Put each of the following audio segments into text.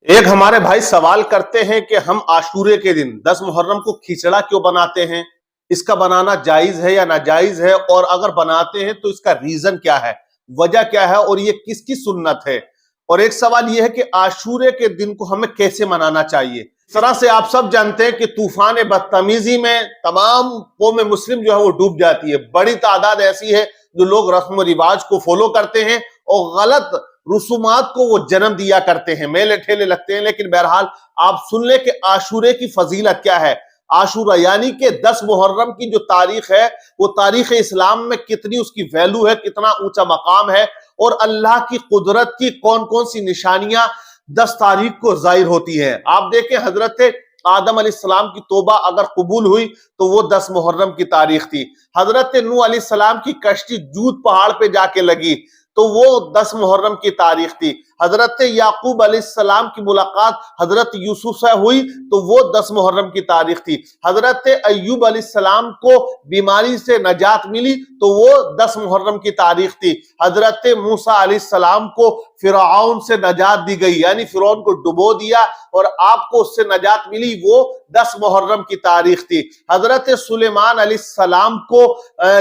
एक हमारे भाई सवाल करते हैं कि हम आशूरे के दिन 10 मुहर्रम को खिचड़ा क्यों बनाते हैं। इसका बनाना जायज है या नाजायज है, और अगर बनाते हैं तो इसका रीजन क्या है, वजह क्या है, और ये किसकी सुन्नत है। और एक सवाल ये है कि आशूरे के दिन को हमें कैसे मनाना चाहिए। इस तरह से आप सब जानते हैं कि तूफान बदतमीजी में तमाम कौम मुस्लिम जो है वो डूब जाती है। बड़ी तादाद ऐसी है जो लोग रस्म रिवाज को फॉलो करते हैं और गलत रसूमात को वो जन्म दिया करते हैं, मेले ठेले लगते हैं। लेकिन बहरहाल आप सुन ले कि आशूरे की फजीलत क्या है। आशूरा यानी कि 10 मुहर्रम की जो तारीख है वो तारीख इस्लाम में कितनी उसकी वैल्यू है, कितना ऊंचा मकाम है, और अल्लाह की कुदरत की कौन कौन सी निशानियां 10 तारीख को जाहिर होती हैं। आप देखें, हजरत आदम अलैहिस्सलाम की तौबा अगर कबूल हुई तो वो 10 मुहर्रम की तारीख थी। हजरत नूह अलैहिस्सलाम की कश्ती जूद पहाड़ पे जाके लगी तो वो 10 मुहर्रम की तारीख थी। हजरत याकूब अलैहिस्सलाम की मुलाकात हजरत यूसुफ से हुई तो वो 10 मुहर्रम की तारीख थी। हजरत अय्यूब अलैहिस्सलाम को बीमारी से नजात मिली तो वो 10 मुहर्रम की तारीख थी। हजरत मूसा अलैहिस्सलाम को फिरौन से नजात दी गई, यानी फिरौन को डुबो दिया और आपको उससे नजात मिली, वो 10 मुहर्रम की तारीख थी। हजरत सुलेमान अलैहिस्सलाम को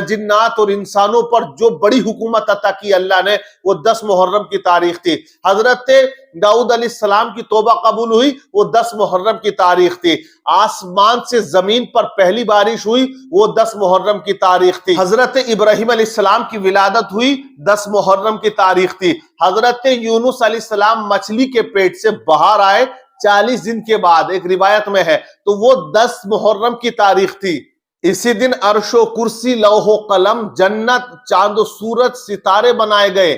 जिन्नात और इंसानों पर जो बड़ी हुकूमत अता की अल्लाह ने, वो 10 मुहर्रम की तारीख थी। हजरत दाऊद अलैहिस्सलाम की तौबा कबूल हुई, वो 10 मुहर्रम की तारीख थी। आसमान से जमीन पर पहली बारिश हुई, वो 10 मुहर्रम की तारीख थी। हजरत इब्राहिम अलैहिस्सलाम की विलादत हुई, 10 मुहर्रम की तारीख थी। हजरत यूनुस अलैहिस्सलाम मछली के पेट से बाहर आए 40 दिन के बाद, एक रिवायत में है, तो वो 10 मुहर्रम की तारीख थी। इसी दिन अर्शो कुर्सी लौहो कलम जन्नत चांद सूरज सितारे बनाए गए,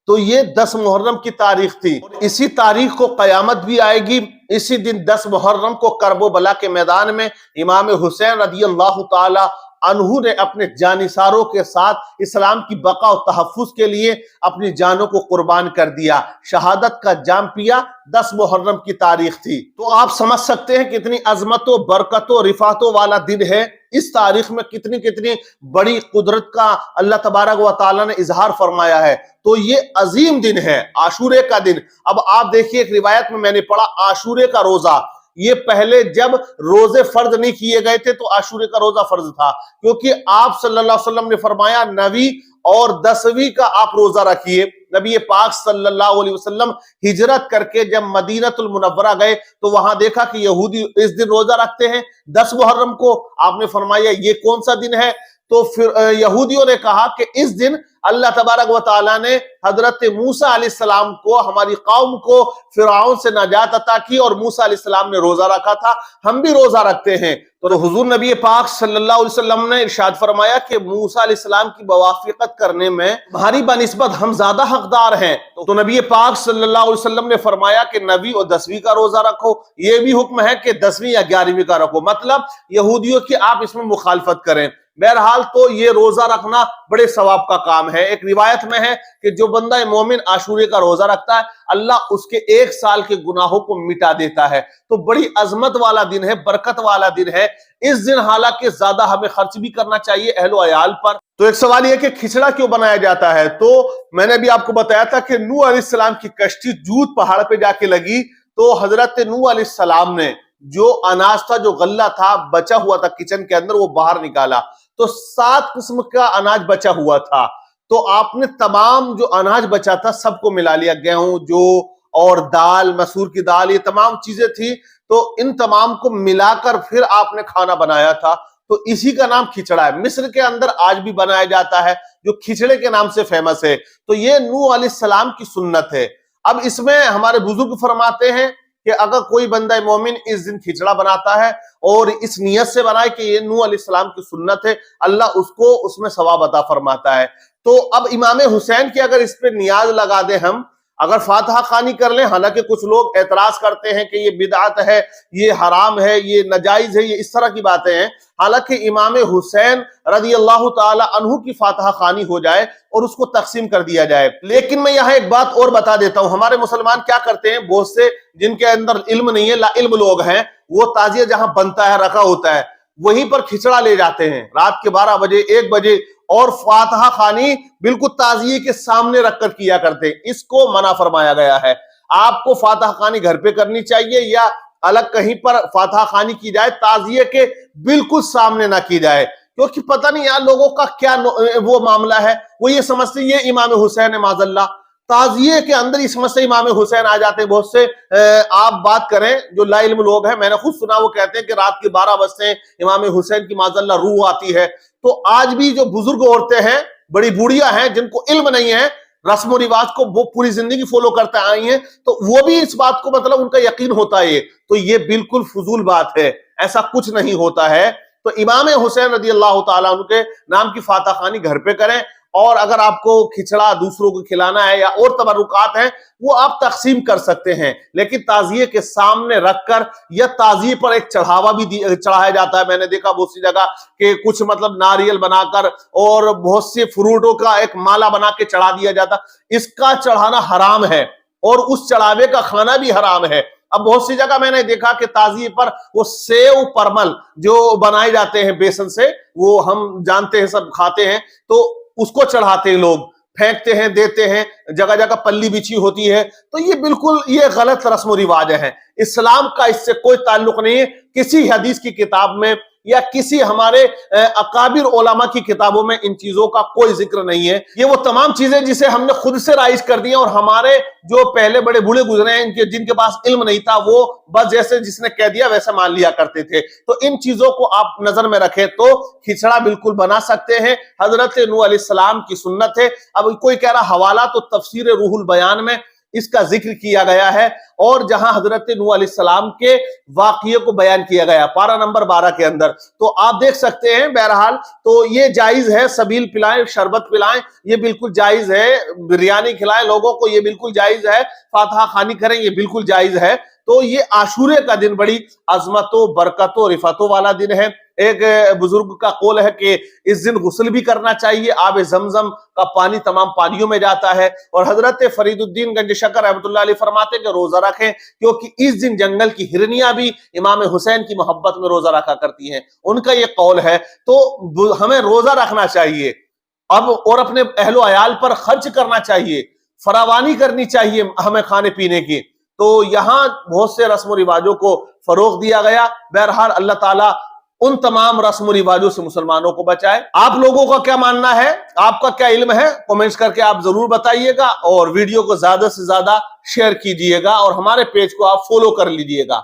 तो ये 10 मुहर्रम की तारीख थी। इसी तारीख को कयामत भी आएगी। इसी दिन 10 मुहर्रम को करबला के मैदान में इमाम हुसैन रदी अल्लाह ताला अन्हु ने अपने जानिसारों के साथ इस्लाम की बका और तहफ्फुज के लिए अपनी जानों को कुर्बान कर दिया, शहादत का जाम पिया। 10 मुहर्रम की तारीख थी। तो आप समझ सकते हैं कितनी अजमतों बरकतों रिफातों वाला दिन है। इस तारीख में कितनी कितनी बड़ी कुदरत का अल्लाह तबारक व तआला ने इजहार फरमाया है। तो ये अजीम दिन है, आशूरे का दिन। अब आप देखिए, एक रिवायत में मैंने पढ़ा, आशूरे का रोजा, ये पहले जब रोजे फर्ज नहीं किए गए थे तो आशूरे का रोजा फर्ज था, क्योंकि आप सल्लल्लाहु अलैहि वसल्लम ने फरमाया 9वीं और 10वीं का आप रोजा रखिए। नबी पाक सल्लल्लाहु अलैहि वसल्लम हिजरत करके जब मदीनतुल मुनव्वरा गए तो वहां देखा कि यहूदी इस दिन रोजा रखते हैं 10 मुहर्रम को। आपने फरमाया ये कौन सा दिन है, तो फिर यहूदियों ने कहा कि इस दिन अल्लाह तबारक व तआला ने हजरत मूसा अलैहिस्सलाम को, हमारी कौम को फिरौन से नजात अता की और मूसा अलैहिस्सलाम ने रोजा रखा था, हम भी रोजा रखते हैं। तो हुजूर नबी पाक सल्लल्लाहु अलैहि वसल्लम ने इरशाद फरमाया कि मूसा अलैहिस्सलाम की मुवाफिकत करने में भारी बनिस्बत हम ज्यादा हकदार हैं। तो नबी पाक सल्लल्लाहु अलैहि वसल्लम ने फरमाया कि 9वीं और 10वीं का रोजा रखो। ये भी हुक्म है कि 10वीं या 11वीं का रखो, मतलब यहूदियों की आप इसमें मुखालफत करें। बहरहाल तो ये रोजा रखना बड़े सवाब का काम है। एक रिवायत में है कि जो बंदा मोमिन आशूरे का रोजा रखता है, अल्लाह उसके 1 साल के गुनाहों को मिटा देता है। तो बड़ी अजमत वाला दिन है, बरकत वाला दिन है। इस दिन हालांकि ज्यादा हमें खर्च भी करना चाहिए अहलो अयाल पर। तो एक सवाल यह कि खिचड़ा क्यों बनाया जाता है, तो मैंने भी आपको बताया था कि नूह अलैहिस्सलाम की कश्ती जूद पहाड़ पे जाके लगी, तो हजरत नूह अलैहिस्सलाम ने जो अनाज था, जो गल्ला था बचा हुआ था किचन के अंदर, वो बाहर निकाला तो 7 किस्म का अनाज बचा हुआ था। तो आपने तमाम जो अनाज बचा था सबको मिला लिया, गेहूं जो और दाल, मसूर की दाल, ये तमाम चीजें थी, तो इन तमाम को मिलाकर फिर आपने खाना बनाया था। तो इसी का नाम खिचड़ा है। मिस्र के अंदर आज भी बनाया जाता है, जो खिचड़े के नाम से फेमस है। तो ये नूह अलैहिस्सलाम की सुन्नत है। अब इसमें हमारे बुजुर्ग फरमाते हैं कि अगर कोई बंदा मोमिन इस दिन खिचड़ा बनाता है और इस नियत से बनाए कि ये नूह अलैहिस्सलाम की सुन्नत है, अल्लाह उसको उसमें सवाब अता फरमाता है। तो अब इमाम हुसैन की अगर इस पे नियाज लगा दे, हम अगर फातिहा खानी कर लें, हालांकि कुछ लोग एतराज करते हैं कि ये बिदअत है, ये हराम है, ये नाजायज है, ये इस तरह की बातें हैं। हालांकि इमाम हुसैन रदी अल्लाह ताला अन्हु की फातिहा खानी हो जाए और उसको तकसीम कर दिया जाए। लेकिन मैं यहाँ एक बात और बता देता हूँ, हमारे मुसलमान क्या करते हैं, बहुत से जिनके अंदर इल्म नहीं है, ला इल्म लोग हैं, वो ताजिया जहां बनता है, रखा होता है, वहीं पर खिचड़ा ले जाते हैं रात के 12 बजे 1 बजे, और फातिहा खानी बिल्कुल ताजिए के सामने रखकर किया करते हैं। इसको मना फरमाया गया है। آپ کو فاتح خانی گھر پہ کرنی چاہیے یا الگ کہیں پر فاتح خانی کی جائے، تعزیے کے بالکل سامنے نہ کی جائے، کیونکہ پتہ نہیں یار لوگوں کا کیا وہ معاملہ ہے، وہ یہ سمجھتے یہ امام حسین ہے معاذ اللہ، تعزیے کے اندر اس مسئلہ امام حسین آ جاتے ہیں۔ بہت سے آپ بات کریں جو لا علم لوگ ہیں، میں نے خود سنا وہ کہتے ہیں کہ رات کے 12 بجتے ہیں امام حسین کی معاذ اللہ روح آتی ہے۔ تو آج بھی جو بزرگ عورتیں ہیں، بڑی بوڑھیاں ہیں جن کو علم نہیں ہے، رسم و رواج کو وہ پوری زندگی فالو کرتے آئی ہیں، تو وہ بھی اس بات کو مطلب ان کا یقین ہوتا ہے، تو یہ بالکل فضول بات ہے، ایسا کچھ نہیں ہوتا ہے۔ تو امام حسین رضی اللہ تعالیٰ عنہ کے نام کی فاتح خانی گھر پہ کریں، اور اگر آپ کو کھچڑا دوسروں کو کھلانا ہے یا اور تبرکات ہیں وہ آپ تقسیم کر سکتے ہیں، لیکن تعزیے کے سامنے رکھ کر یا تعزیے پر ایک چڑھاوا بھی چڑھایا جاتا ہے۔ میں نے دیکھا بہت سی جگہ کہ کچھ مطلب ناریل بنا کر اور بہت سے فروٹوں کا ایک مالا بنا کے چڑھا دیا جاتا، اس کا چڑھانا حرام ہے اور اس چڑھاوے کا کھانا بھی حرام ہے۔ اب بہت سی جگہ میں نے دیکھا کہ تعزیے پر وہ سیو پرمل جو بنائے جاتے ہیں بیسن سے، وہ ہم جانتے ہیں سب کھاتے ہیں، تو اس کو چڑھاتے ہیں، لوگ پھینکتے ہیں، دیتے ہیں، جگہ جگہ پلی بچھی ہوتی ہے، تو یہ بالکل یہ غلط رسم و رواج ہے۔ اسلام کا اس سے کوئی تعلق نہیں ہے، کسی حدیث کی کتاب میں یا کسی ہمارے اکابر علماء کی کتابوں میں ان چیزوں کا کوئی ذکر نہیں ہے۔ یہ وہ تمام چیزیں جسے ہم نے خود سے رائج کر دی ہیں، اور ہمارے جو پہلے بڑے بوڑھے گزرے ہیں جن کے پاس علم نہیں تھا وہ بس جیسے جس نے کہہ دیا ویسا مان لیا کرتے تھے۔ تو ان چیزوں کو آپ نظر میں رکھیں تو کھچڑا بالکل بنا سکتے ہیں، حضرت نوح علیہ السلام کی سنت ہے۔ اب کوئی کہہ رہا حوالہ تو تفسیر روح البیان میں اس کا ذکر کیا گیا ہے، اور جہاں حضرت نوح علیہ السلام کے واقعے کو بیان کیا گیا پارہ نمبر 12 کے اندر، تو آپ دیکھ سکتے ہیں۔ بہرحال تو یہ جائز ہے، سبیل پلائیں، شربت پلائیں، یہ بالکل جائز ہے، بریانی کھلائیں لوگوں کو، یہ بالکل جائز ہے، فاتحہ خوانی کریں، یہ بالکل جائز ہے۔ تو یہ عاشورے کا دن بڑی عظمت و برکت و رفعتوں والا دن ہے۔ ایک بزرگ کا قول ہے کہ اس دن غسل بھی کرنا چاہیے، آب زمزم کا پانی تمام پانیوں میں جاتا ہے، اور حضرت فرید الدین گنج شکر رحمۃ اللہ علیہ فرماتے کہ روزہ رکھیں، کیونکہ اس دن جنگل کی ہرنیاں بھی امام حسین کی محبت میں روزہ رکھا کرتی ہیں، ان کا یہ قول ہے۔ تو ہمیں روزہ رکھنا چاہیے اب، اور اپنے اہل و عیال پر خرچ کرنا چاہیے، فراوانی کرنی چاہیے ہمیں کھانے پینے کی۔ تو یہاں بہت سے رسم و رواجوں کو فروغ دیا گیا۔ بہرحال اللہ تعالیٰ ان تمام رسم و رواجوں سے مسلمانوں کو بچائے۔ آپ لوگوں کا کیا ماننا ہے، آپ کا کیا علم ہے، کومنٹس کر کے آپ ضرور بتائیے گا، اور ویڈیو کو زیادہ سے زیادہ شیئر کیجئے گا، اور ہمارے پیج کو آپ فالو کر لیجئے گا۔